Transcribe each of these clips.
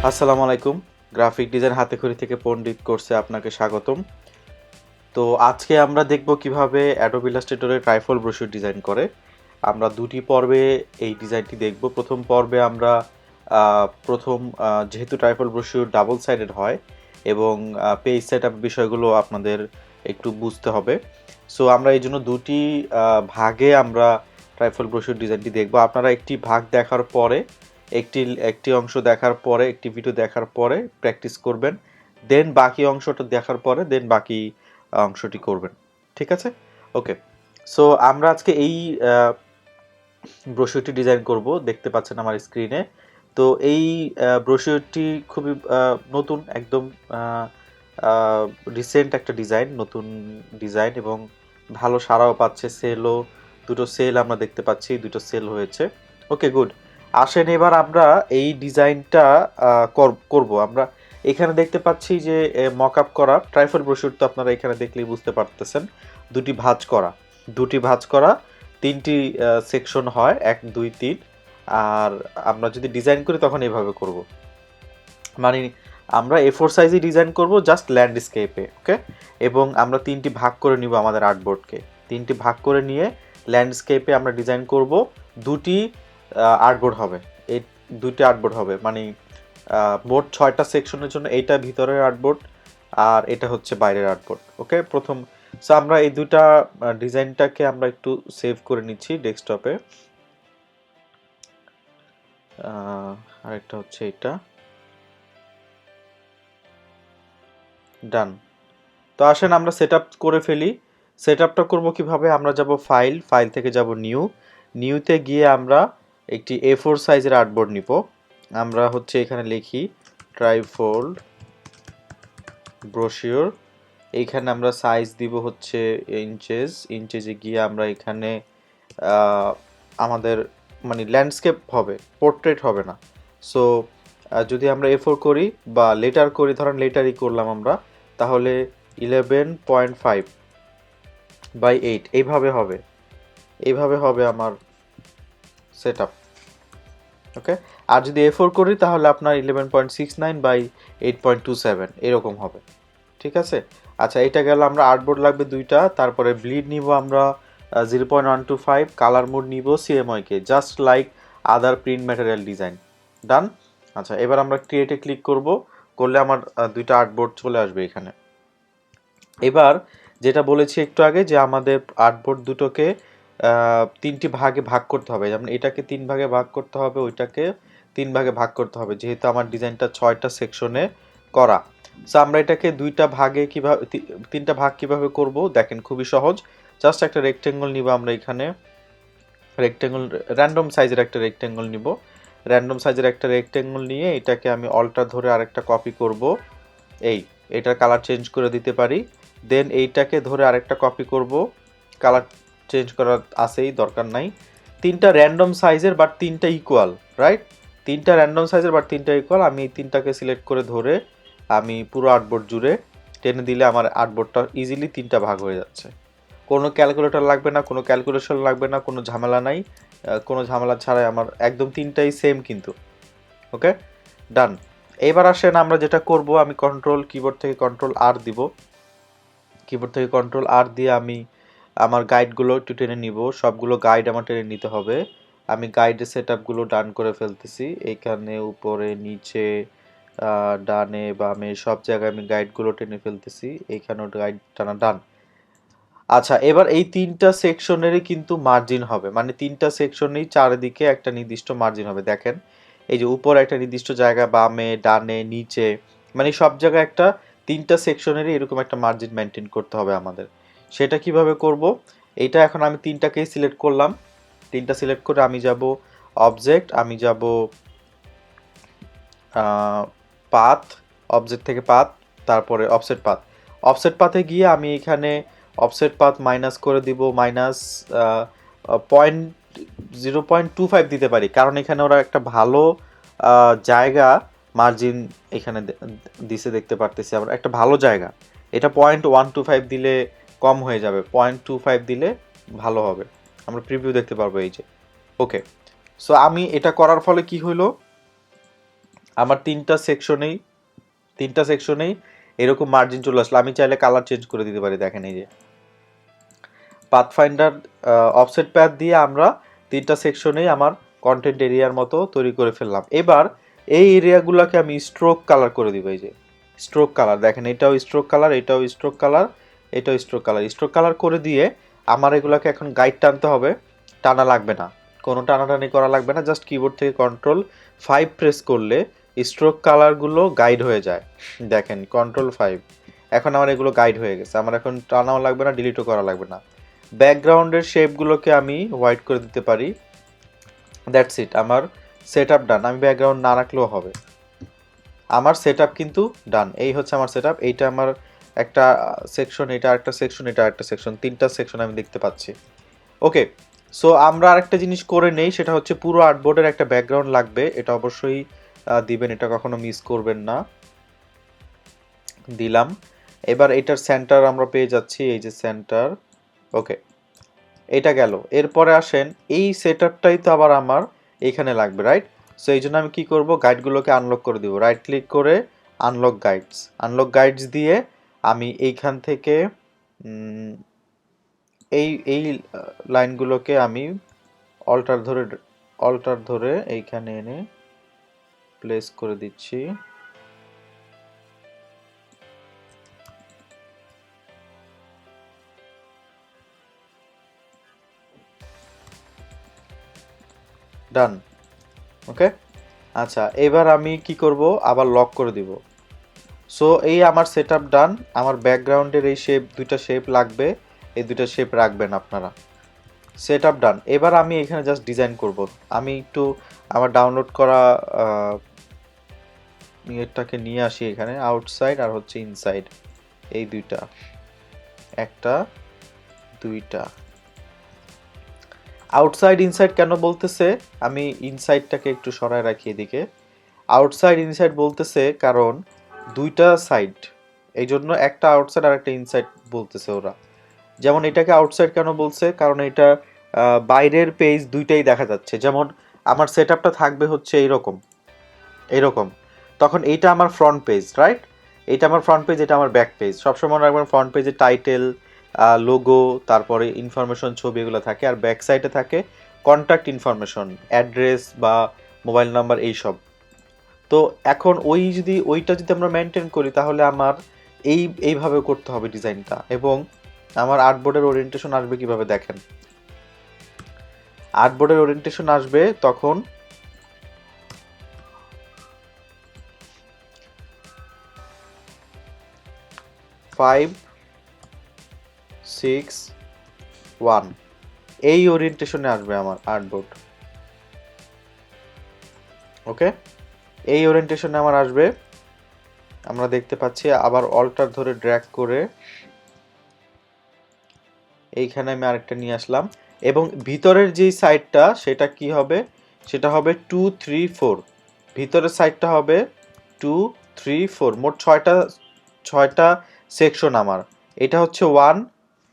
আসসালামু আলাইকুম। Graphic design হাতেখড়ি থেকে পণ্ডিত কোর্সে আপনাকে স্বাগতম। তো আজকে আমরা দেখব কিভাবে অ্যাডোব ইলাস্ট্রেটরে ট্রাইফল ব্রোশিউর ডিজাইন করে। আমরা দুটি পর্বে এই ডিজাইনটি দেখব। প্রথম পর্বে আমরা যেহেতু ট্রাইফল ব্রোশিউর ডাবল সাইডেড হয় এবং পেজ সেটআপ বিষয়গুলো আপনাদের একটু বুঝতে হবে। সো আমরা এই জন্য দুটি ভাগে আমরা ট্রাইফল ব্রোশিউর ডিজাইনটি দেখব। আপনারা একটি ভাগ দেখার পরে একটি একটি অংশ দেখার পরে একটি ভিডিও দেখার পরে প্র্যাকটিস করবেন, দেন বাকি অংশটা দেখার পরে দেন বাকি অংশটি করবেন। ঠিক আছে? ওকে। সো আমরা আজকে এই ব্রোশিউরটি ডিজাইন করব, দেখতে পাচ্ছেন আমার স্ক্রিনে। তো এই ব্রোশিউরটি খুবই নতুন, একদম রিসেন্ট একটা ডিজাইন, নতুন ডিজাইন এবং ভালো সাড়াও পাচ্ছে। দুটো সেল আমরা দেখতে পাচ্ছি, দুটো সেল হয়েছে। ওকে, গুড। আসেন এবার আমরা এই ডিজাইনটা করব। আমরা এখানে দেখতে পাচ্ছি যে মক আপ করা ট্রাইফল ব্রোশিউর, তো আপনারা এখানে দেখলেই বুঝতে পারতেছেন দুটি ভাঁজ করা তিনটি সেকশন হয়, 1 2 3। আর আমরা যদি ডিজাইন করি তখন এভাবে করব, মানে আমরা A4 সাইজে ডিজাইন করব জাস্ট ল্যান্ডস্কেপে। ওকে, এবং আমরা তিনটি ভাগ করে নিব আমাদের আর্টবোর্ডকে। তিনটি ভাগ করে নিয়ে ল্যান্ডস্কেপে আমরা ডিজাইন করব। দুটি আর্টবোর্ড হবে, এই দুটি আর্টবোর্ড হবে, মানে মোট 6টা সেকশনের জন্য এইটা ভিতরের আর্টবোর্ড আর এটা হচ্ছে বাইরের আর্টবোর্ড। ওকে, সো আমরা এই দুটা ডিজাইনটাকে আমরা একটু সেভ করে নিচ্ছি ডেস্কটপে। আরেকটা হচ্ছে এটা, ডান। তো আসেন আমরা সেটআপ করে ফেলি। সেটআপটা করব কিভাবে? আমরা যাব ফাইল থেকে যাব নিউতে গিয়ে আমরা একটি A4 সাইজের আর্টবোর্ড নিব। আমরা হচ্ছে এখানে লিখি ট্রাইফোল্ড ব্রোশিওর। এইখানে আমরা সাইজ দিব হচ্ছে ইঞ্চেজে গিয়ে আমরা এখানে আমাদের মানে ল্যান্ডস্কেপ হবে, পোর্ট্রেট হবে না। সো যদি আমরা A4 করি বা লেটার করি, ধরেন লেটারই করলাম আমরা, তাহলে 11.5 বাই 8 এইভাবে হবে আমার সেটআপ। ওকে, আর যদি A4 করি তাহলে আপনার 11.69 বাই 8.27 এরকম হবে। ঠিক আছে? আচ্ছা, এটা গেল। আমরা আর্টবোর্ড লাগবে দুইটা, তারপরে ব্লিড নিব আমরা 0.125, কালার মোড নিব CMYK, just like other print material design. Done. আচ্ছা, এবার আমরা ক্রিয়েটে ক্লিক করলে আমার দুইটা আর্টবোর্ড চলে আসবে এখানে। এবার যেটা বলেছি একটু আগে, যে আমাদের আর্টবোর্ড দুটোকে তিনটি ভাগে ভাগ করতে হবে। যেমন এটাকে 3 ভাগে ভাগ করতে হবে, ওইটাকে 3 ভাগে ভাগ করতে হবে, যেহেতু আমার ডিজাইনটা 6টা সেকশনে করা। সো আমরা এটাকে তিনটা ভাগ কিভাবে করব দেখেন, খুবই সহজ। জাস্ট একটা রেক্টেঙ্গল নিব আমরা এখানে, র্যান্ডম সাইজের একটা রেক্টেঙ্গল নিব। নিয়ে এটাকে আমি অল্টার ধরে আরেকটা কপি করব। এটার কালার চেঞ্জ করে দিতে পারি। দেন এইটাকে ধরে আরেকটা কপি করব, কালার চেঞ্জ করার আছেই, দরকার নাই। তিনটা র্যান্ডম সাইজের বাট তিনটা ইকুয়াল, রাইট? তিনটা র্যান্ডম সাইজের বাট তিনটা ইকুয়াল। আমি এই তিনটাকে সিলেক্ট করে ধরে আমি পুরো আর্টবোর্ড জুড়ে টেনে দিলে আমার আর্টবোর্ডটা ইজিলি তিনটা ভাগ হয়ে যাচ্ছে। কোনো ক্যালকুলেটর লাগবে না, কোনো ক্যালকুলেশন লাগবে না, কোনো ঝামেলা নাই। কোনো ঝামেলা ছাড়াই আমার একদম তিনটাই সেম কিন্তু। ওকে, ডান। এবার আসেন আমরা যেটা করব, আমি কিবোর্ড থেকে কন্ট্রোল আর দিব। দিয়ে আমি আমার গাইডগুলো একটু টেনে নিব। সবগুলো গাইড আমার টেনে নিতে হবে। আমি গাইডের সেটআপগুলো ডান করে ফেলতেছি। এখানে উপরে নিচে ডানে বামে সব জায়গায় আমি গাইডগুলো টেনে ফেলতেছি। এইখানেও গাইড টানা, ডান। আচ্ছা, এবার এই তিনটা সেকশনেরই কিন্তু মার্জিন হবে, মানে তিনটা সেকশনেই চারিদিকে একটা নির্দিষ্ট মার্জিন হবে। দেখেন, এই যে উপরে একটা নির্দিষ্ট জায়গা, বামে ডানে নিচে, মানে সব জায়গায় একটা তিনটা সেকশনেরই এরকম একটা মার্জিন মেনটেন করতে হবে আমাদের। সেটা কিভাবে করব? এইটা এখন আমি তিনটাকেই সিলেক্ট করলাম। তিনটা সিলেক্ট করে আমি যাব অবজেক্ট, আমি যাব পাথ, অবজেক্ট থেকে পাথ, তারপরে অফসেট পাথে গিয়ে আমি এখানে অফসেট পাথ মাইনাস করে দিব, মাইনাস 0.25 দিতে পারি, কারণ এখানে ওরা একটা ভালো জায়গা মার্জিন এখানে দিছে, দেখতে পারতেছি আমরা একটা ভালো জায়গা। এটা 0.125 দিলে কম হয়ে যাবে, 0.25 দিলে ভালো হবে। আমরা প্রিভিউ দেখতে পারবো, এই যে। ওকে, সো আমি এটা করার ফলে কি হইলো, আমার তিনটা সেকশনেই এরকম মার্জিন চলে আসলো। আমি চাইলে কালার চেঞ্জ করে দিতে পারি। দেখেন এই যে পাথফাইন্ডার অফসেট প্যাথ দিয়ে আমরা তিনটা সেকশনেই আমার কন্টেন্ট এরিয়ার মতো তৈরি করে ফেললাম। এবার এই এরিয়াগুলোকে আমি স্ট্রোক কালার করে দিব। এই যে স্ট্রোক কালার, দেখেন এটাও স্ট্রোক কালার, এটাও স্ট্রোক কালার, এটাও স্ট্রোক কালার করে দিয়ে আমার এগুলোকে এখন গাইড টানতে হবে। টানা লাগবে না, কোনো টানাটানি করা লাগবে না, জাস্ট কিবোর্ড থেকে Ctrl+5 প্রেস করলে স্ট্রোক কালারগুলো গাইড হয়ে যায়। দেখেন Ctrl+5, এখন আমার এগুলো গাইড হয়ে গেছে। আমার এখন টানাও লাগবে না, ডিলিটও করা লাগবে না। ব্যাকগ্রাউন্ডের শেপগুলোকে আমি হোয়াইট করে দিতে পারি। দ্যাটস ইট, আমার সেট আপ ডান। আমি ব্যাকগ্রাউন্ড না রাখলেও হবে। আমার সেট আপ কিন্তু ডান। এই হচ্ছে আমার সেট আপ। এইটা আমার একটা সেকশন, এটা আরেকটা সেকশন, এটা আরেকটা সেকশন, তিনটা সেকশন আমি দেখতে পাচ্ছি। ওকে, সো আমরা আরেকটা জিনিস করে নেই, সেটা হচ্ছে পুরো আর্টবোর্ডের একটা ব্যাকগ্রাউন্ড লাগবে। এটা অবশ্যই দিবেন, এটা কখনো মিস করবেন না। দিলাম। এবার এটার সেন্টার আমরা পেয়ে যাচ্ছি, এই যে সেন্টার। ওকে, এটা গেল। এরপরে আসেন, এই সেটআপটাই তো আবার আমার এইখানে লাগবে, রাইট? সো এই জন্য আমি কি করব, গাইডগুলোকে আনলক করে দিব। রাইট ক্লিক করে আনলক গাইডস দিয়ে আমি এইখান থেকে এই লাইনগুলোকে আমি অল্টার ধরে এইখানে এনে প্লেস করে দিচ্ছি। ডান। ওকে, আচ্ছা, এবার আমি কি করব, আবার লক করে দিব। সো এই আমার সেটআপ ডান। আমার ব্যাকগ্রাউন্ডের এই দুইটা শেপ লাগবে, এই দুইটা শেপ রাখবেন আপনারা। সেটআপ ডান। এবার আমি এখানে জাস্ট ডিজাইন করব। আমি একটু আমার ডাউনলোড করা এটাকে নিয়ে আসি এখানে, আউটসাইড আর হচ্ছে ইনসাইড, এই দুইটা, একটা দুইটা। আউটসাইড ইনসাইড কেন বলতেছে, আমি ইনসাইডটাকে একটু সরায় রাখি এদিকে। আউটসাইড ইনসাইড বলতেছে কারণ দুইটা সাইড, এই জন্য একটা আউটসাইড আর একটা ইনসাইড বলতেছে ওরা। যেমন এটাকে আউটসাইড কেন বলছে, কারণ এটা বাইরের পেজ দুইটাই দেখা যাচ্ছে। যেমন আমার সেটআপটা থাকবে হচ্ছে এইরকম, তখন এইটা আমার ফ্রন্ট পেজ, রাইট? এইটা আমার ফ্রন্ট পেজ, এটা আমার ব্যাক পেজ। সবসময় রাখবেন ফ্রন্ট পেজে টাইটেল, লোগো, তারপরে ইনফরমেশন, ছবি, এগুলো থাকে। আর ব্যাক সাইডে থাকে কন্ট্যাক্ট ইনফরমেশন, অ্যাড্রেস বা মোবাইল নাম্বার, এইসব। তো এখন ওইটা যদি আমরা মেনটেন করি, তাহলে আমার এইভাবে করতে হবে ডিজাইনটা। এবং আমার আর্টবোর্ডের ওরিয়েন্টেশন আসবে কিভাবে, দেখেন। আর্টবোর্ডের ওরিয়েন্টেশন আসবে তখন 5, 6, 1 এই ওরিয়েন্টেশনে আসবে আমার আর্টবোর্ড। ওকে, এই ওরিয়েন্টেশনে আমার আসবে। আমরা দেখতে পাচ্ছি, আবার অল্টার ধরে ড্র্যাগ করে এইখানে আমি আরেকটা নিয়ে আসলাম। এবং ভিতরের যেই সাইডটা, সেটা কি হবে, সেটা হবে 2, 3, 4। ভিতরের সাইডটা হবে 2, 3, 4, মোট ছয়টা সেকশন আমার। এটা হচ্ছে 1,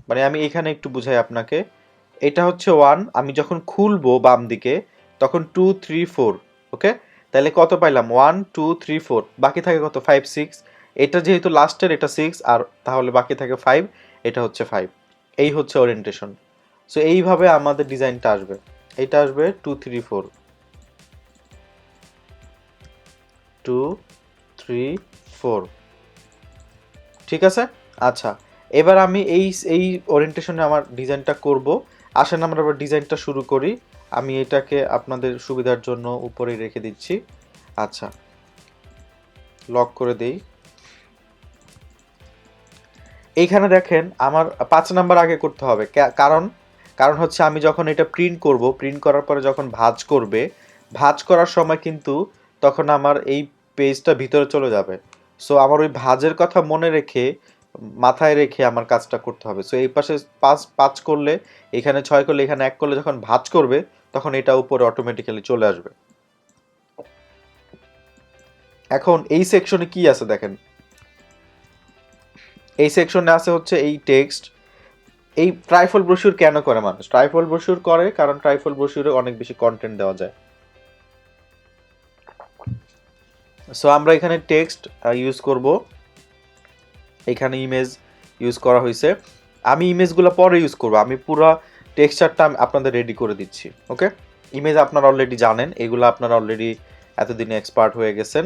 মানে আমি এখানে একটু বুঝাই আপনাকে। এটা হচ্ছে 1, আমি যখন খুলবো বাম দিকে তখন 2, 3, 4। ওকে, তাহলে কত পাইলাম, 1, 2, 3, 4, বাকি থাকে কত, 5, 6। এটা যেহেতু লাস্টের, এটা 6, আর তাহলে বাকি থাকে 5, এটা হচ্ছে 5। এই হচ্ছে ওরিয়েন্টেশন। সো এইভাবে আমাদের ডিজাইনটা আসবে। এটা আসবে 2, 3, 4, 2, 3, 4। ঠিক আছে। আচ্ছা, এবার আমি এই ওরিয়েন্টেশনে আমার ডিজাইনটা করব। আসেন আমরা আবার ডিজাইনটা শুরু করি। আমি এটাকে আপনাদের সুবিধার জন্য উপরেই রেখে দিচ্ছি। আচ্ছা, লক করে দেই। এইখানে দেখেন আমার 5 নাম্বার আগে করতে হবে, কারণ হচ্ছে আমি যখন এটা প্রিন্ট করব, প্রিন্ট করার পরে যখন ভাঁজ করার সময় কিন্তু তখন আমার এই পেজটা ভিতরে চলে যাবে। সো আমার ওই ভাঁজের কথা মাথায় রেখে আমার কাজটা করতে হবে। সো এই পাশে 5 করলে, এখানে 6 করলে, এখানে 1 করলে, যখন ভাঁজ করবে তখন এটা উপরে অটোমেটিক্যালি চলে আসবে। এখন এই সেকশনে কি আছে দেখেন, এই সেকশনে আছে হচ্ছে এই টেক্সট। এই ট্রাইফল ব্রোশিউর কেন করে মানুষ? ট্রাইফল ব্রোশিউর করে কারণ ট্রাইফল ব্রোশিউরে অনেক বেশি কন্টেন্ট দেওয়া যায়। সো আমরা এখানে টেক্সট ইউজ করব, এখানে ইমেজ ইউজ করা হয়েছে। আমি ইমেজগুলো পরে ইউজ করব, আমি পুরো টেক্সচারটা আপনাদের রেডি করে দিচ্ছি। ওকে, ইমেজ আপনারা অলরেডি জানেন, এগুলো আপনারা অলরেডি এতদিনে এক্সপার্ট হয়ে গেছেন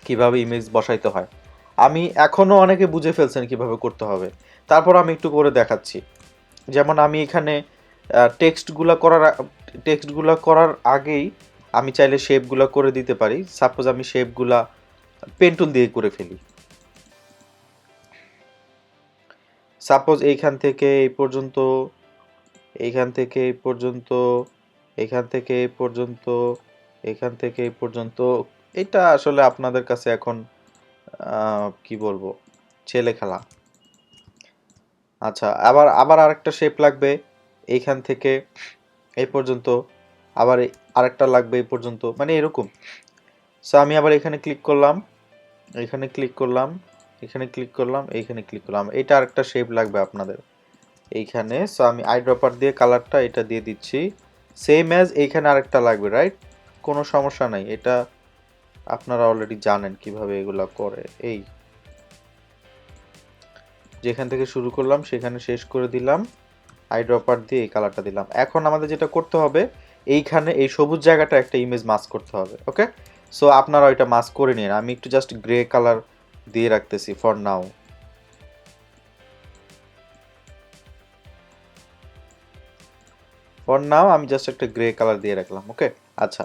কিভাবে ইমেজ বসাইতে হয়। আমি এখনও অনেকে বুঝে ফেলছেন কিভাবে করতে হবে, তারপর আমি একটু করে দেখাচ্ছি। যেমন আমি এখানে টেক্সটগুলো করার আগেই আমি চাইলে শেপগুলো করে দিতে পারি। সাপোজ আমি শেপগুলা পেন টুল দিয়ে করে ফেলি। সাপোজ এইখান থেকে এই পর্যন্ত, এইখান থেকে এই পর্যন্ত, এখান থেকে এই পর্যন্ত, এখান থেকে এই পর্যন্ত। এটা আসলে আপনাদের কাছে এখন কি বলবো, ছেলে খেলা। আচ্ছা, আবার আবার আরেকটা শেপ লাগবে এইখান থেকে এই পর্যন্ত, আবার আরেকটা লাগবে এই পর্যন্ত, মানে এরকম। সো আমি আবার এখানে ক্লিক করলাম, এখানে ক্লিক করলাম, এখানে ক্লিক করলাম, এইখানে ক্লিক করলাম। এটা আরেকটা শেপ লাগবে আপনাদের এইখানে। সো আমি আইড্রপার দিয়ে কালারটা এটা দিয়ে দিচ্ছি, সেম অ্যাজ এইখানে আরেকটা লাগবে, রাইট? কোনো সমস্যা নাই, এটা আপনারা অলরেডি জানেন কিভাবে এগুলা করে। এই যেখান থেকে শুরু করলাম সেখানে শেষ করে দিলাম, আইড্রপার দিয়ে এই কালারটা দিলাম। এখন আমাদের যেটা করতে হবে, এইখানে এই সবুজ জায়গাটা একটা ইমেজ মাস্ক করতে হবে। ওকে, সো আপনারা ওইটা মাস্ক করে নিন, আমি একটু জাস্ট গ্রে কালার দিয়ে রাখতেছি ফর নাও। ফর নাও আমি জাস্ট একটা গ্রে কালার দিয়ে রাখলাম। ওকে, আচ্ছা,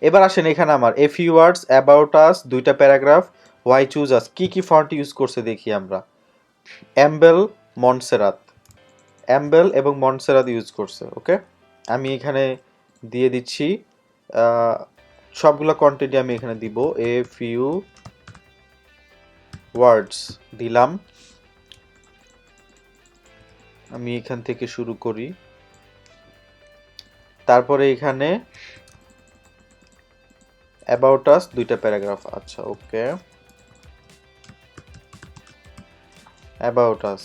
এবার আসেন এখানে আমার a few words about us, দুইটা প্যারাগ্রাফ, হোয়াই চুজ আস, কি কি ফন্ট ইউজ করছে দেখি আমরা। অ্যাম্বেল, মন্টসেরাত, অ্যাম্বেল এবং মন্টসেরাত ইউজ করছে। ওকে, আমি এখানে দিয়ে দিচ্ছি সবগুলো কন্টেন্টই আমি এখানে দিব। এ ফিউ ওয়ার্ডস দিলাম, আমি এখান থেকে শুরু করি। তারপরে এখানে অ্যাবাউট আস দুইটা প্যারাগ্রাফ। আচ্ছা, ওকে, অ্যাবাউট আস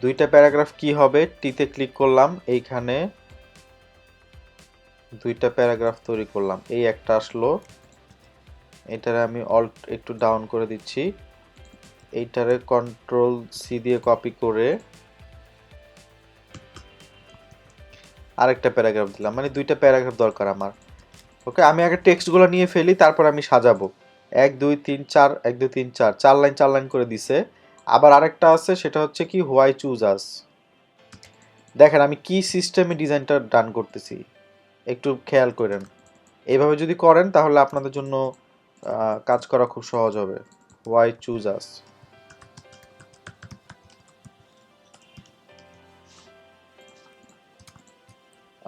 দুইটা প্যারাগ্রাফ কি হবে, টিতে ক্লিক করলাম, এইখানে দুইটা প্যারাগ্রাফ তৈরি করলাম। এই একটা আসলো, এটারে আমি অল্ট একটু ডাউন করে দিচ্ছি, এইটারে কন্ট্রোল সি দিয়ে কপি করে আরেকটা প্যারাগ্রাফ দিলাম, মানে দুইটা প্যারাগ্রাফ দরকার আমার। ওকে, আমি আগে টেক্সটগুলো নিয়ে ফেলি, তারপর আমি সাজাবো। 1 2 3 4, 1 2 3 4, 4 লাইন 4 লাইন করে দিছে। আবার আরেকটা আছে, সেটা হচ্ছে কি হোয়াই চুজ আস। দেখেন আমি কি সিস্টেমে ডিজাইনটা ডান করতেছি, একটু খেয়াল করেন। এইভাবে যদি করেন তাহলে আপনাদের জন্য কাজ করা খুব সহজ হবে। হোয়াই চুজ আস,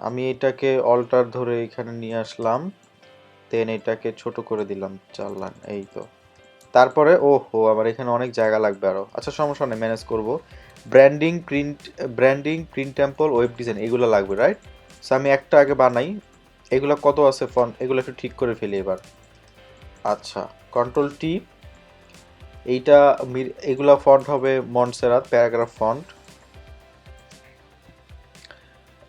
আমি এটাকে অল্টার ধরে এখানে নিয়ে আসলাম, দেন এটাকে ছোট করে দিলাম 4 লাইন, এই তো। তারপরে ওহো, আমার এখানে অনেক জায়গা লাগবে আরো। আচ্ছা, সমস্যা নেই, ম্যানেজ করব। Branding, print temple, web design, এগুলো লাগবে, রাইট? সো আমি একটা আগে বানাই। এগুলো কত আছে ফন্ট, এগুলো একটু ঠিক করে ফেলি এবার। আচ্ছা, কন্ট্রোল টি, এইটা এগুলা ফন্ট হবে মন্টসেরাত প্যারাগ্রাফ ফন্ট।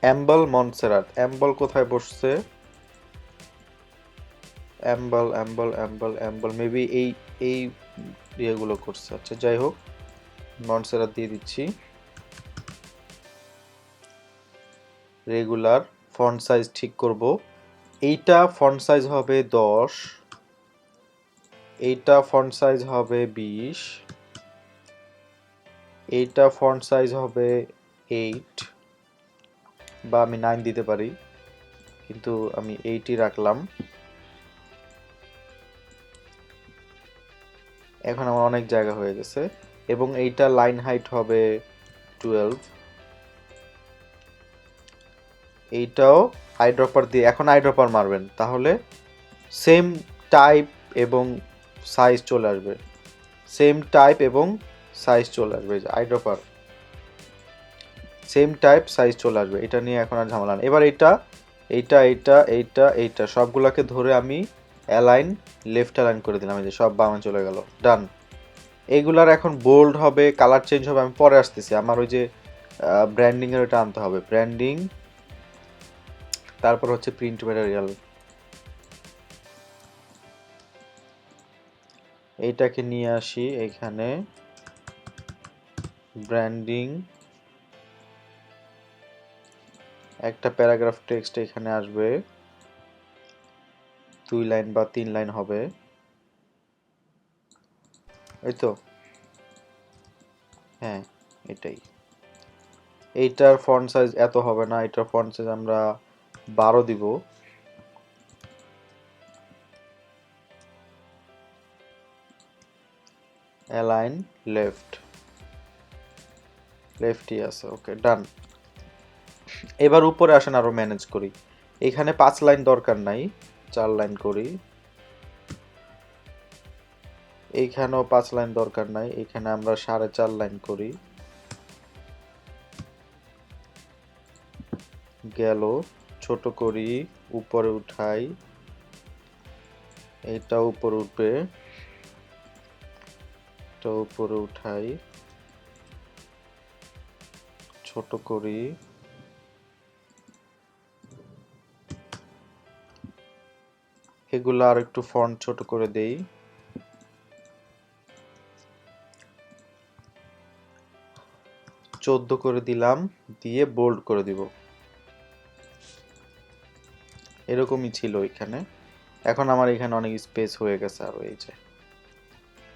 অ্যাম্বল, মন্টসেরাত, অ্যাম্বল কোথায় বসছে? অ্যাম্বল মেবি এই ইয়েগুলো করছে। আচ্ছা, যাই হোক, মন্টসেরাত দিয়ে দিচ্ছি। রেগুলার ফন্ট সাইজ ঠিক করব, এইটা ফন্ট সাইজ হবে 10, এইটা ফন্ট সাইজ হবে 20, এইটা ফন্ট সাইজ হবে 8, বা আমি 9 দিতে পারি, কিন্তু আমি 8ই রাখলাম। এখন আমার অনেক জায়গা হয়ে গেছে। এবং এইটা লাইন হাইট হবে 12, এইটাও আইড্রপার দিয়ে, এখন আইড্রপার মারবেন তাহলে সেম টাইপ এবং সাইজ চলে আসবে, সেম টাইপ এবং সাইজ চলে আসবে। আইড্রপার সেম টাইপ সাইজ চলে আসবে, এটা নিয়ে এখন আর ঝামেলা না। এবার এইটা সবগুলোকে ধরে আমি অ্যালাইন, লেফট অ্যালাইন করে দিলাম, এই যে সব বামে চলে গেল, ডান। এইগুলার এখন বোল্ড হবে, কালার চেঞ্জ হবে, আমি পরে আসতেছি। আমার ওই যে ব্র্যান্ডিং এর এটা আনতে হবে, ব্র্যান্ডিং তারপর হচ্ছে প্রিন্ট ম্যাটেরিয়াল, এইটাকে নিয়ে আসি এখানে, ব্র্যান্ডিং, একটা প্যারাগ্রাফ টেক্সট এখানে আসবে, 2 লাইন বা 3 লাইন হবে, এই তো, হ্যাঁ এটাই। এইটার ফন্ট সাইজ এত হবে না, এটার ফন্ট সাইজ আমরা 12 দিব। অ্যালাইন লেফট, লেফটই আছে, ওকে ডান। এবার উপরে আসেন, আরো ম্যানেজ করি। এখানে 5 লাইন দরকার নাই, 4 লাইন করি। এইখানেও 5 লাইন দরকার নাই, এখানে আমরা 4.5 লাইন করি। গেল, ছোট করি, উপরে উঠাই, এটা উপরে উঠবে, এটা উপরে উঠাই, ছোট করি, এগুলো আর একটু ফন্ট ছোট করে দেই, 14 করে দিলাম, দিয়ে বোল্ড করে দিব। এরকমই ছিল এখানে। এখন আমার এখানে অনেক স্পেস হয়ে গেছে, আর এই যে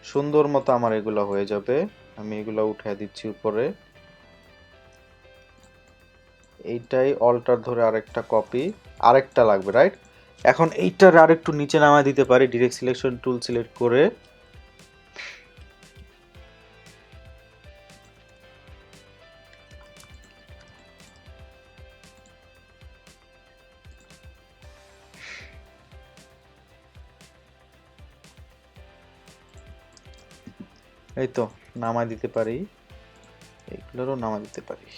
সুন্দর মতো আমার এগুলো হয়ে যাবে। আমি এগুলো উঠায় দিচ্ছি উপরে, এইটাই অল্টার ধরে আরেকটা কপি, আরেকটা লাগবে রাইট। এখন এইটার আরেকটু নিচে নামায় দিতে পারি, ডিরেক্ট সিলেকশন টুল সিলেক্ট করে, এই তো নামায় দিতে পারি, এগুলোরও নামায় দিতে পারি।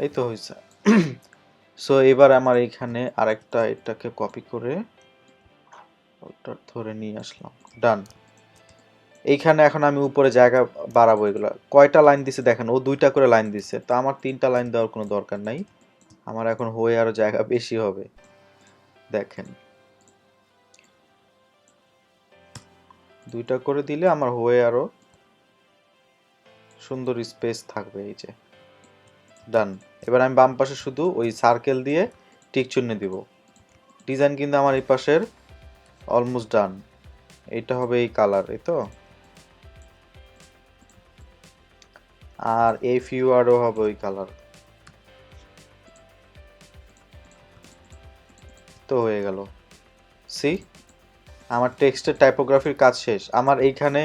এই তো হয়েছে। সো এবার আমার এখানে আরেকটা এটাকে কপি করে ওটা ধরে নিয়ে আসলাম, ডান। এইখানে এখন আমি উপরে জায়গা বাড়াবো। এগুলা কয়টা লাইন দিছে দেখেন, ও 2টা করে লাইন দিছে, তো আমার 3টা লাইন দেওয়ার কোনো দরকার নাই। আমার এখন হয়ে আরো জায়গা বেশি হবে, দেখেন 2টা করে দিলে আমার হয়ে আরো সুন্দর স্পেস থাকবে, এই যে ডান। এবার আমি বাম পাশে শুধু ওই সার্কেল দিয়ে টিক চিহ্ন দিব। ডিজাইন কিন্তু আমার এই পাশের অলমোস্ট ডান। এইটা হবে এই কালার, এই তো। আর এই ফিউ আরও হবে ওই কালার, তো হয়ে গেল। সি, আমার টেক্সটের টাইপোগ্রাফির কাজ শেষ। আমার এইখানে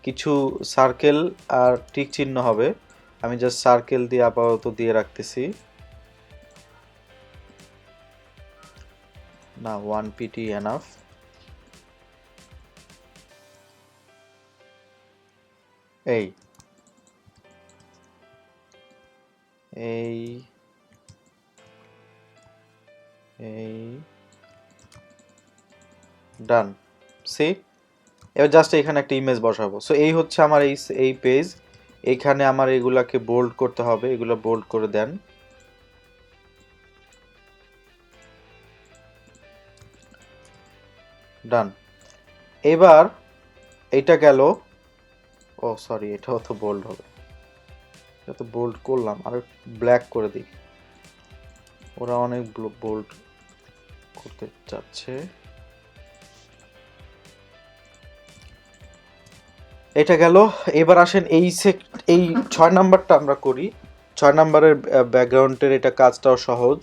কিছু সার্কেল আর টিক চিহ্ন হবে, আমি জাস্ট সার্কেল দিয়ে আপাতত দিয়ে রাখতেছি না, 1 পিটি এনাফ। এই এই এই ডান। সি, এবার জাস্ট এখানে একটা ইমেজ বসাবো। সো এই হচ্ছে আমার এই পেজ। এইখানে আমার এগুলাকে বোল্ড করতে হবে, এগুলো বোল্ড করে দেন, ডান। এবার এটা গেল, ও সরি, এটাও তো বোল্ড হবে, এটা তো বোল্ড করলাম, আর ব্ল্যাক করে দিই, ওরা অনেক বোল্ড করতে চাচ্ছে। এটা গেল। এবার আসেন এই 6 নাম্বারটা আমরা করি। 6 নাম্বারের ব্যাকগ্রাউন্ডের এটা কাজটাও সহজ।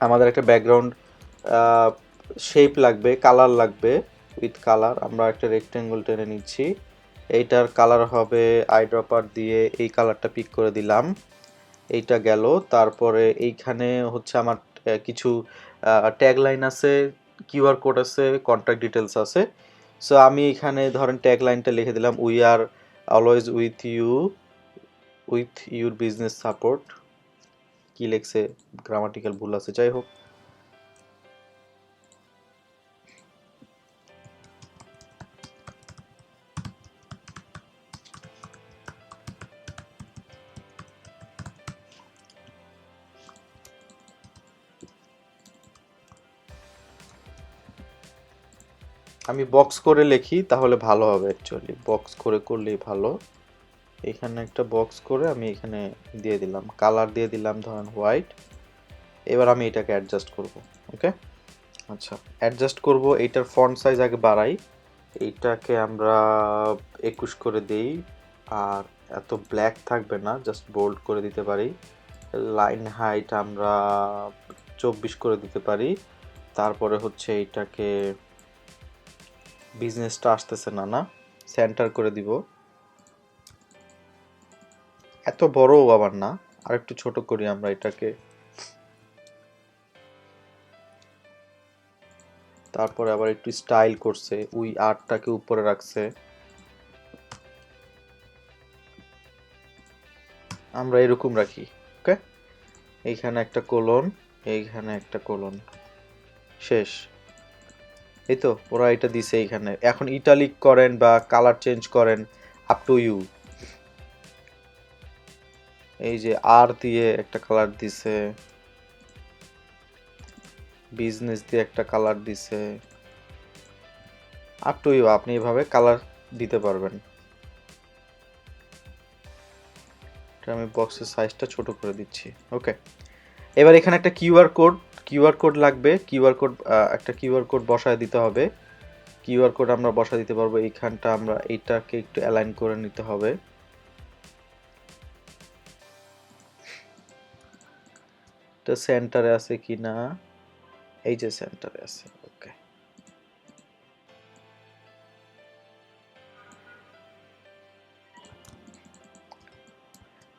আমাদের একটা ব্যাকগ্রাউন্ড শেপ লাগবে, কালার লাগবে, উইথ কালার আমরা একটা রেক্টেঙ্গল টেনে নিচ্ছি। এইটার কালার হবে আইড্রপার দিয়ে এই কালারটা পিক করে দিলাম, এইটা গেল। তারপরে এইখানে হচ্ছে আমার কিছু ট্যাগলাইন আছে, কিউআর কোড আছে, কন্ট্যাক্ট ডিটেলস আছে। সো আমি এখানে ধরেন ট্যাগলাইনটা লিখে দিলাম, we are always with you, with your business support. কি লেখছে, গ্রামাটিক্যাল ভুল আছে, যাই হোক। আমি বক্স করে লিখি তাহলে ভালো হবে, অ্যাকচুয়ালি বক্স করে করলেই ভালো। এখানে একটা বক্স করে আমি এখানে দিয়ে দিলাম, কালার দিয়ে দিলাম ধরেন হোয়াইট। এবার আমি এটাকে অ্যাডজাস্ট করব। ওকে, আচ্ছা অ্যাডজাস্ট করব। এইটার ফন্ট সাইজ আগে বাড়াই, এইটাকে আমরা 21 করে দেই। আর এত ব্ল্যাক থাকবে না, জাস্ট বোল্ড করে দিতে পারি। লাইন হাইট আমরা 24 করে দিতে পারি। তারপরে হচ্ছে এইটাকে, বিজনেসটা আসতেছে না, না সেন্টার করে দিব। এত বড়ও আবার না, আর একটু ছোট করি আমরা এটাকে। তারপরে আবার একটু স্টাইল করছে, ওই আর্টটাকে উপরে রাখছে। আমরা এরকম রাখি। ওকে, এইখানে একটা কোলন, এইখানে একটা কোলন, শেষ। এই তো ওরা এটা দিছে এইখানে। এখন ইটালিক করেন বা কালার চেঞ্জ করেন, আপ টু ইউ। এই যে আর দিয়ে একটা কালার দিছে, বিজনেস দিয়ে একটা কালার দিছে, আপ টু ইউ, আপনি এভাবে কালার দিতে পারবেন। আমি বক্সের সাইজটা ছোট করে দিচ্ছি। ওকে, এবার এখানে একটা কিউআর কোড লাগবে। একটা কিউআর কোড বসায় দিতে হবে। কিউআর কোড আমরা বসায় দিতে পারবো এইখানটা। আমরা এইটাকে একটু অ্যালাইন করে নিতে হবে। এটা সেন্টারে আছে কিনা, এই যে সেন্টারে আছে। ওকে,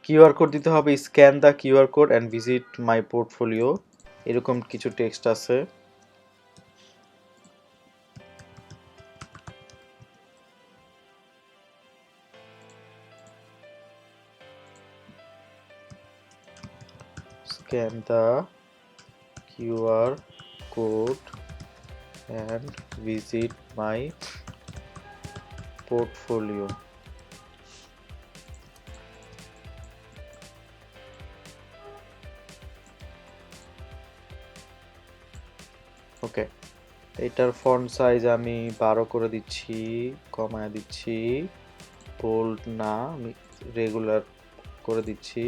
কিউআর কোড দিতে হবে। Scan the QR code and visit my portfolio, এরকম কিছু টেক্সট আছে। Scan the QR code and visit my portfolio. Okay, এটার ফন্ট সাইজ আমি 12 করে দিচ্ছি, কমায় দিচ্ছি। বোল্ড না, আমি রেগুলার করে দিচ্ছি।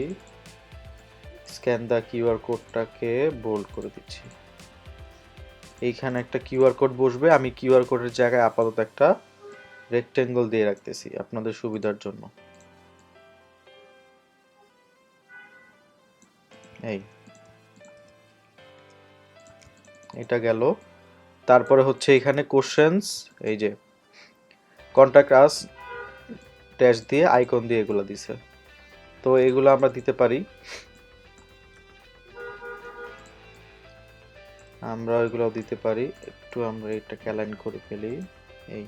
স্ক্যান দ্য কিউআর কোডটাকে বোল্ড করে দিচ্ছি। এইখানে একটা কিউআর কোড বসবে। আমি কিউআর কোডের জায়গায় আপাতত একটা রেক্টেঙ্গল দিয়ে রাখতেছি আপনাদের সুবিধার জন্য। এই এটা গেল। তারপরে হচ্ছে এখানে কোশ্চেনস, এই যে কন্টাক্ট আস ড্যাশ দিয়ে আইকন দিয়ে এগুলো দিছে, তো এগুলো আমরা দিতে পারি। আমরা ওইগুলো দিতে পারি। একটু আমরা এটাকে অ্যালাইন করে ফেলি। এই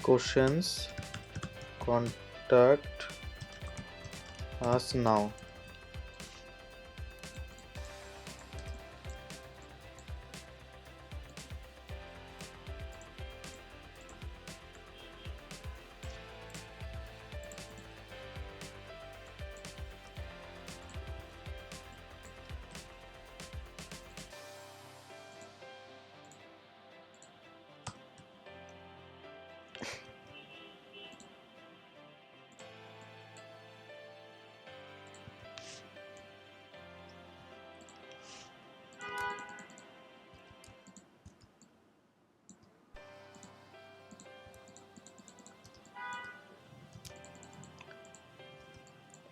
কোশ্চেনস কন্টাক্ট আস নাও।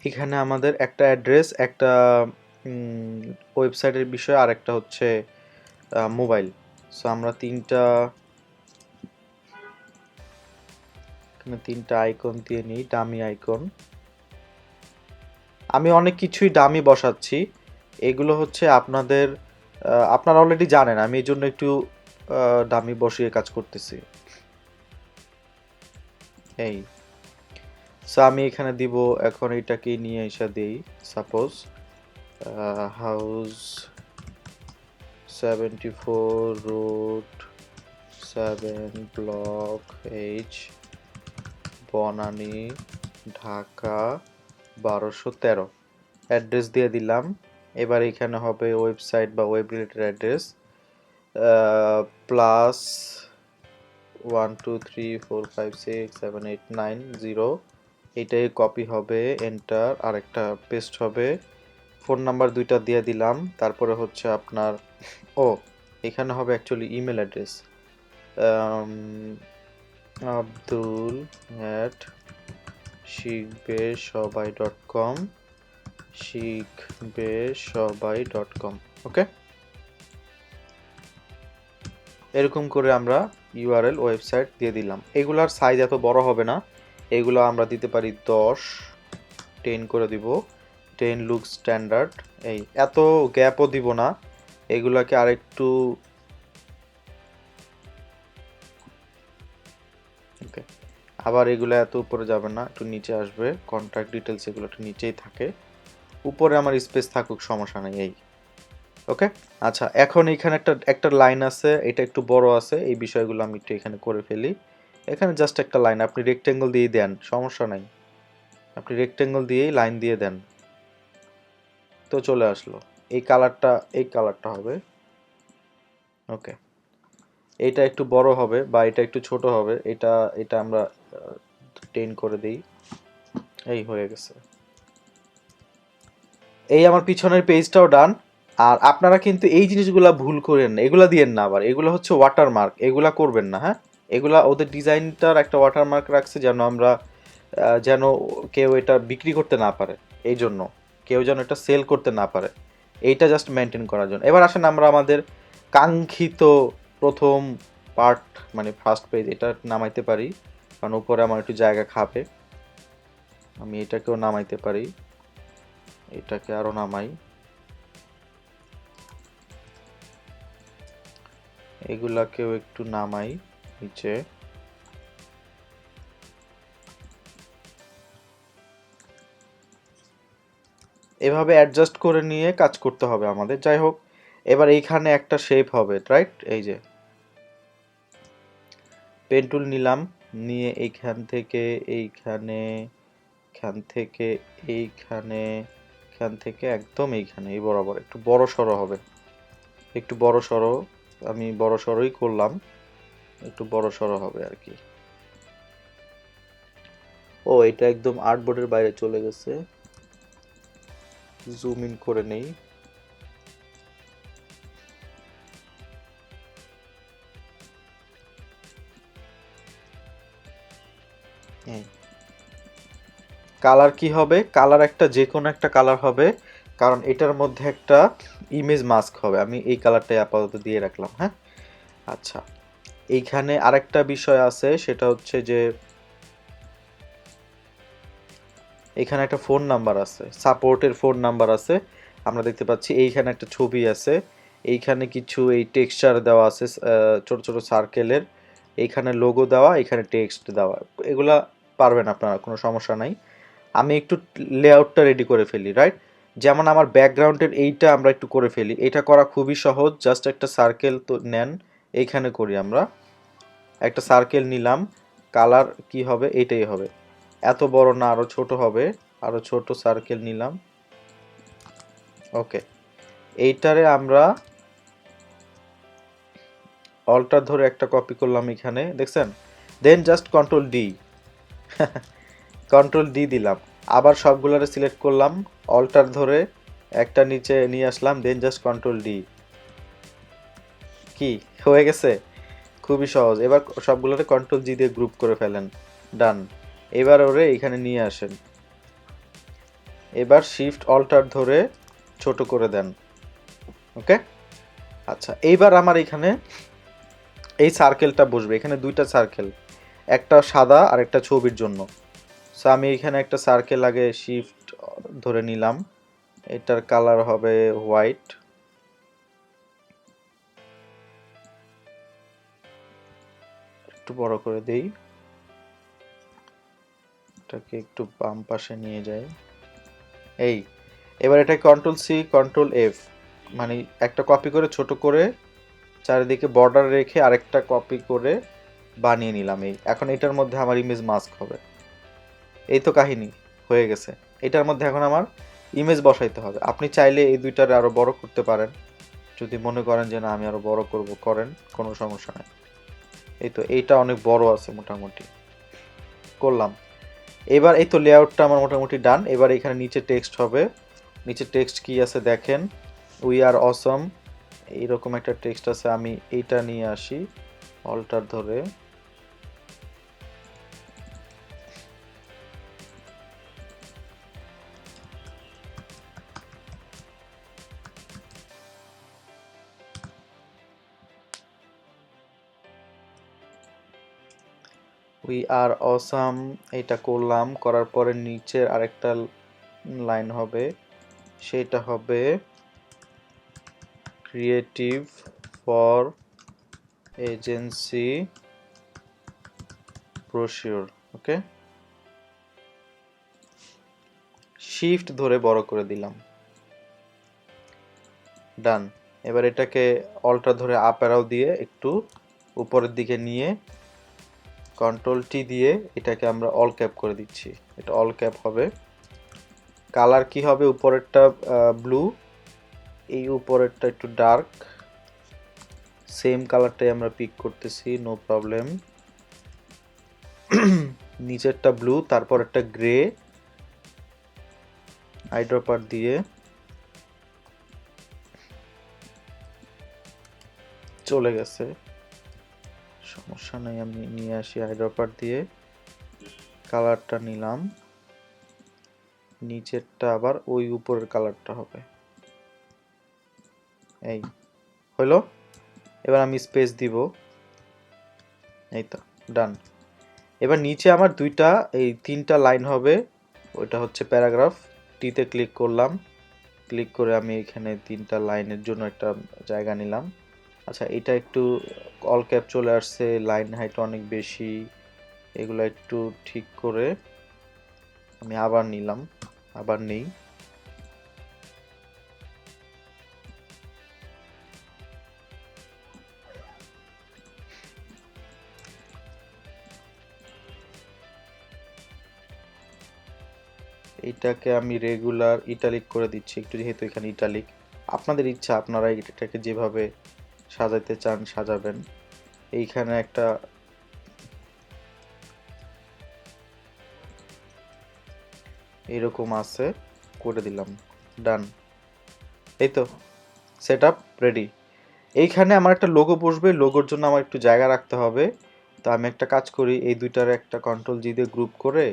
এখানে আমাদের একটা অ্যাড্রেস, একটা ওয়েবসাইটের বিষয়, আর একটা হচ্ছে মোবাইল। সো আমরা তিনটা আইকন দিয়ে নিই, ডামি আইকন। আমি অনেক কিছুই ডামি বসাচ্ছি, এগুলো হচ্ছে আপনারা অলরেডি জানেন, আমি এই জন্য একটু ডামি বসিয়ে কাজ করতেছি। এই সো আমি এখানে দিব, এখন এটাকে নিয়ে এসে দেই। Suppose house 74 road 7 block H Banani Dhaka 1213 address দিয়ে দিলাম। এবার এখানে হবে ওয়েবসাইট বা ওয়েব রিলেটেড অ্যাড্রেস প্লাস 123456789 এইটাই কপি হবে, এন্টার, আর একটা পেস্ট হবে। ফোন নাম্বার দুইটা দিয়ে দিলাম। তারপরে হচ্ছে আপনার এখানে হবে অ্যাকচুয়ালি ইমেল অ্যাড্রেস abdul@শিখবেসবাই.com শিখবেসবাই.com। ওকে, এরকম করে আমরা ইউআরএল ওয়েবসাইট দিয়ে দিলাম। এগুলার সাইজ এত বড় হবে না, এগুলো আমরা দিতে পারি 10 করে দিব। 10 লুক স্ট্যান্ডার্ড। এই এত গ্যাপও দিব না, এগুলাকে আরেকটু ওকে। আবার এগুলো এত উপরে যাবে না, একটু নিচে আসবে। কন্ট্যাক্ট ডিটেলস এগুলো একটু নিচেই থাকে, উপরে আমার স্পেস থাকুক, সমস্যা নেই। এই ওকে। আচ্ছা, এখন এখানে একটা লাইন আছে, এটা একটু বড় আছে, এই বিষয়গুলো আমি একটু এখানে করে ফেলি। এখানে জাস্ট একটা লাইন, আপনি রেক্টেঙ্গল দিয়ে দেন, সমস্যা নাই, আপনি রেক্টেঙ্গল দিয়েই লাইন দিয়ে দেন। তো চলে আসলো। এই কালারটা হবে। ওকে, এটা একটু বড় হবে বা এটা একটু ছোট হবে, এটা আমরা 10 করে দিই। এই হয়ে গেছে। এই আমার পিছনের পেজটাও ডান। আর আপনারা কিন্তু এই জিনিসগুলা ভুল করেন না, এগুলা দিয়েন না আবার, এগুলো হচ্ছে ওয়াটারমার্ক, এগুলা করবেন না। হ্যাঁ, এগুলা ওদের ডিজাইনটার একটা ওয়াটারমার্ক রাখছে, যেন আমরা যেন কেউ এটা বিক্রি করতে না পারে, এই জন্য কেউ যেন এটা সেল করতে না পারে, এইটা জাস্ট মেনটেন করার জন্য। এবার আসেন আমরা আমাদের কাঙ্ক্ষিত প্রথম পার্ট মানে ফার্স্ট পেজ এটা নামাইতে পারি, কারণ উপরে আমার একটু জায়গা খাবে। আমি এটাকেও নামাইতে পারি, এটাকে আরো নামাই, এগুলাকেও একটু নামাই নিচে। এভাবে অ্যাডজাস্ট করে নিয়ে কাজ করতে হবে আমাদের। যাই হোক, এবার এইখানে একটা শেপ হবে, রাইট? এই যে পেন টুল নিলাম, নিয়ে এইখান থেকে এইখানে, এখান থেকে এইখানে, এখান থেকে একদম এইখানে, এই বরাবর একটু বড় সড়ো হবে, একটু বড় সড়ো, আমি বড় সড়োই করলাম, একটু বড় সড়ো হবে আর কি। এটা একদম আর্টবোর্ডের বাইরে চলে গেছে, জুম ইন করে নেই। কালার কি হবে? কালার একটা যে কোনো একটা কালার হবে, কারণ এটার মধ্যে একটা ইমেজ মাস্ক হবে। আমি এই কালারটাই আপাতত দিয়ে রাখলাম। হ্যাঁ, আচ্ছা, এইখানে আরেকটা বিষয় আছে, সেটা হচ্ছে যে এখানে একটা ফোন নাম্বার আছে, সাপোর্টের ফোন নাম্বার আছে, আমরা দেখতে পাচ্ছি। এইখানে একটা ছবি আছে, এইখানে কিছু এই টেক্সচার দেওয়া আছে ছোট ছোট সার্কেলের, এইখানে লোগো দেওয়া, এখানে টেক্সট দেওয়া। এগুলা পারবেন আপনারা, কোনো সমস্যা নাই। আমি একটু লেআউটটা রেডি করে ফেলি, রাইট? যেমন আমার ব্যাকগ্রাউন্ডের এইটা আমরা একটু করে ফেলি, এটা করা খুবই সহজ। জাস্ট একটা সার্কেল তো নেন, এইখানে করি আমরা। একটা সার্কেল নিলাম, কালার কি হবে? এইটাই হবে, এত বড় না, আরো ছোট হবে, আরো ছোট সার্কেল নিলাম। ওকে, এইটারে আমরা অল্টার ধরে একটা কপি করলাম এখানে, দেখছেন? Then just control D, control D দিলাম, আবার সবগুলোরে সিলেক্ট করলাম, অল্টার ধরে একটা নিচে নিয়ে আসলাম, দেন জাস্ট কন্ট্রোল ডি। কি হয়ে গেছে? খুবই সহজ। এবার সবগুলোরে কন্ট্রোল জি দিয়ে গ্রুপ করে ফেলেন, ডান। এবার ওরে এখানে নিয়ে আসেন, এবার শিফট অল্টার ধরে ছোট করে দেন। ওকে, আচ্ছা, এইবার আমার এখানে এই সার্কেলটা বসবে, এখানে দুইটা সার্কেল, একটা সাদা আর একটা ছবির জন্য। সো আমি এখানে একটা সার্কেল আগে শিফট ধরে নিলাম, এটার কালার হবে হোয়াইট, একটু বড় করে দেই, এটাকে একটু বাম পাশে নিয়ে যাই। এই এবার এটা কন্ট্রোল সি কন্ট্রোল এফ, মানে একটা কপি করে ছোট করে চারিদিকে বর্ডার রেখে আরেকটা কপি করে বানিয়ে নিলাম। এই এখন এটার মধ্যে আমার ইমেজ মাস্ক হবে। এই তো কাহিনী হয়ে গেছে। এটার মধ্যে এখন আমার ইমেজ বসাইতে হবে। আপনি চাইলে এই দুইটারে আরো বড় করতে পারেন, যদি মনে করেন যে না আমি আরো বড় করব, করেন, কোনো সমস্যা নাই। এই তো এইটা অনেক বড় আছে মোটামুটি, করলাম। এবার এই তো লেআউটটা আমার মোটামুটি ডান। এবার এখানে নিচে টেক্সট হবে। নিচে টেক্সট কি আছে দেখেন, উই আর অসম, এইরকম একটা টেক্সট আছে। আমি এইটা নিয়ে আসি, অল্টার ধরে উই আর অসাম, এটা করলাম। করার পরে নিচের আরেকটা লাইন হবে, সেটা হবে creative for agency brochure. Okay, shift ধরে বড় করে দিলাম, ডান। এবার এটাকে অল্টার ধরে আপ অ্যারো দিয়ে একটু উপরের দিকে নিয়ে কন্ট্রোল টি দিয়ে এটাকে আমরা অল ক্যাপ করে দিচ্ছি। এটা অল ক্যাপ হবে। কালার কি হবে, উপরেরটা ব্লু, এই উপরেরটা একটু ডার্ক। সেম কালারটাই আমরা পিক করতেছি, নো প্রবলেম। নিচেরটা ব্লু, তারপর একটা গ্রে, আইড্রপার দিয়ে চলে গেছে, সমস্যা নেই। আমি নিয়ে আসি আইড্রপার দিয়ে, কালারটা নিলাম। নিচেরটা আবার ওই উপরের কালারটা হবে, এই হলো। এবার আমি স্পেস দিব, এই তো ডান। এবার নিচে আমার দুইটা এই তিনটা লাইন হবে, ওইটা হচ্ছে প্যারাগ্রাফ। টিতে ক্লিক করলাম, ক্লিক করে আমি এখানে তিনটা লাইনের জন্য একটা জায়গা নিলাম। আচ্ছা, এটা একটু অল ক্যাপ চলে আসছে, লাইন হাইট অনেক বেশি, এগুলো একটু ঠিক করে আমি আবার নিলাম, আবার নেই। এটাকে আমি রেগুলার ইটালিক করে দিচ্ছি একটু, যেহেতু এখানে ইটালিক। আপনাদের ইচ্ছা, আপনারা এটাকে যেভাবে সাজাতে চান সাজাবেন। এইখানে একটা এরকম আছে, করে দিলাম, ডান। এই তো সেট আপ রেডি। এইখানে আমার একটা লোগো বসবে, লোগোর জন্য আমার একটু জায়গা রাখতে হবে। তো আমি একটা কাজ করি, এই দুইটার একটা কন্ট্রোল জি দিয়ে গ্রুপ করে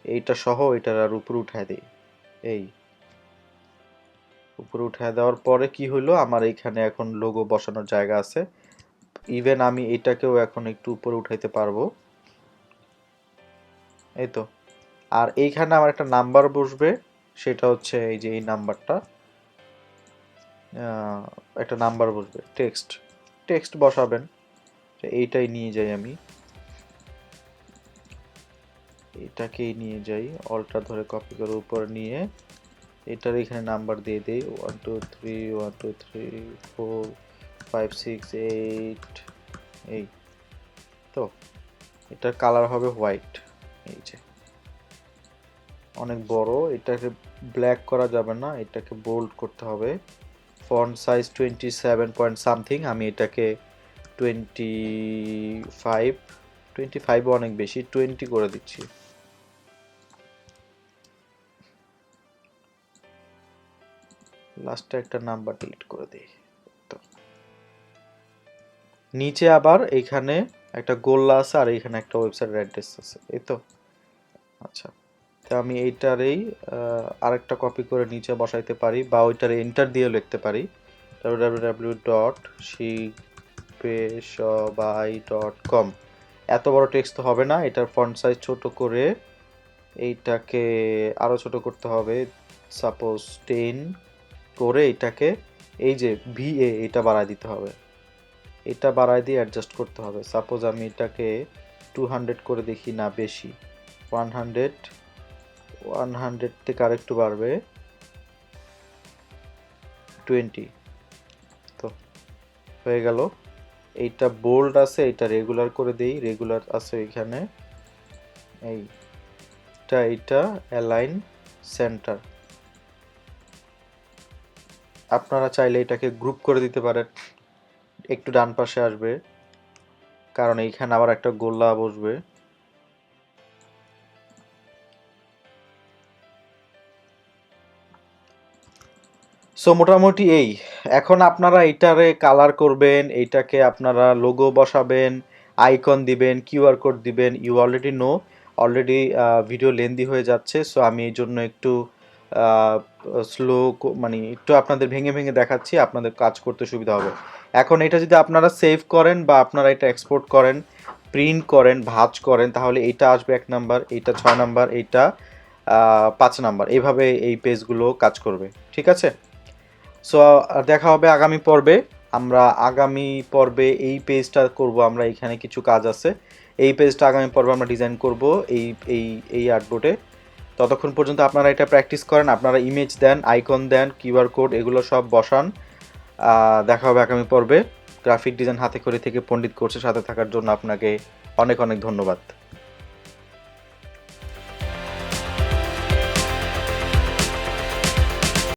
এইটা সহ এটার আর উপরে উঠায় দিই। এই উপরে উঠায় দেওয়ার পরে কি হলো, আমার এইখানে এখন লোগো বসানোর জায়গা আছে। ইভেন আমি এটাকেও এখন একটু উপরে উঠাইতে পারবো, এই তো। আর এইখানে আমার একটা নাম্বার বসবে, সেটা হচ্ছে এই যে এই নাম্বারটা, একটা নাম্বার বসবে। টেক্সট, টেক্সট বসাবেন, এইটাই নিয়ে যাই আমি, এটাকেই নিয়ে যাই, অলটা ধরে কপি করে উপরে নিয়ে এটার এখানে নাম্বার দিয়ে দেই 1 2 3 1 2 3 4 5 6 8। এই তো এটার কালার হবে হোয়াইট, এই যে অনেক বড়। এটাকে ব্ল্যাক করা যাবে না, এটাকে বোল্ড করতে হবে। ফন্ট সাইজ 27 পয়েন্ট সামথিং, আমি এটাকে 25, 25 অনেক বেশি, 20 করে দিচ্ছি। লাস্টে একটা নাম্বার ডিলিট করে দিই। তো নিচে আবার এখানে একটা গোল্লা আছে, আর এখানে একটা ওয়েবসাইট অ্যাড্রেস আছে, এই তো। আচ্ছা, তো আমি এইটারেই আরেকটা কপি করে নিচে বসাইতে পারি, বা ওইটারে এন্টার দিয়ে লিখতে পারি www.শিল্পেসবাই.com। এত বড় টেক্সট তো হবে না, এটার ফন্ট সাইজ ছোট করে এইটাকে আরো ছোট করতে হবে, সাপোজ 10 করে এটাকে এই যে ভিএ এটা বাড়ায় দিতে হবে, এটা বাড়ায় দিয়ে অ্যাডজাস্ট করতে হবে। সাপোজ আমি এটাকে 200 করে দেখি, না বেশি, 100, 100 থেকে আরেকটু বাড়বে 20। তো হয়ে গেল। এইটা বোল্ড আছে, এটা রেগুলার করে দেই, রেগুলার আছে এখানে, এই এইটা অ্যালাইন সেন্টার। আপনারা চাইলে এটাকে গ্রুপ করে দিতে পারেন, একটু ডান পাশে আসবে, কারণ এইখানে আবার একটা গোলা বসবে। সো মোটামুটি এই, এখন আপনারা এইটারে কালার করবেন, এইটাকে আপনারা লোগো বসাবেন, আইকন দিবেন, কিউআর কোড দিবেন। You already know, already video lengthy হয়ে যাচ্ছে, সো আমি এই জন্য একটু স্লো, মানে একটু আপনাদের ভেঙে ভেঙে দেখাচ্ছি, আপনাদের কাজ করতে সুবিধা হবে। এখন এটা যদি আপনারা সেভ করেন বা আপনারা এটা এক্সপোর্ট করেন, প্রিন্ট করেন, ভাঁজ করেন, তাহলে এইটা আসবে 1 নাম্বার, এইটা 6 নাম্বার, এইটা 5 নাম্বার, এইভাবে এই পেজগুলো কাজ করবে। ঠিক আছে? সো দেখা হবে আগামী পর্বে। আমরা আগামী পর্বে এই পেজটা করব, আমরা এখানে কিছু কাজ আছে, এই পেজটা আগামী পর্বে আমরা ডিজাইন করব এই এই এই আর্টবোর্ডে। ততক্ষণ পর্যন্ত আপনারা এটা প্র্যাকটিস করেন, আপনারা ইমেজ দেন, আইকন দেন, কিউআর কোড এগুলো সব বসান। দেখা হবে আগামী পর্বে। গ্রাফিক ডিজাইন হাতে খড়ি থেকে পণ্ডিত কোর্সের সাথে থাকার জন্য আপনাকে অনেক অনেক ধন্যবাদ।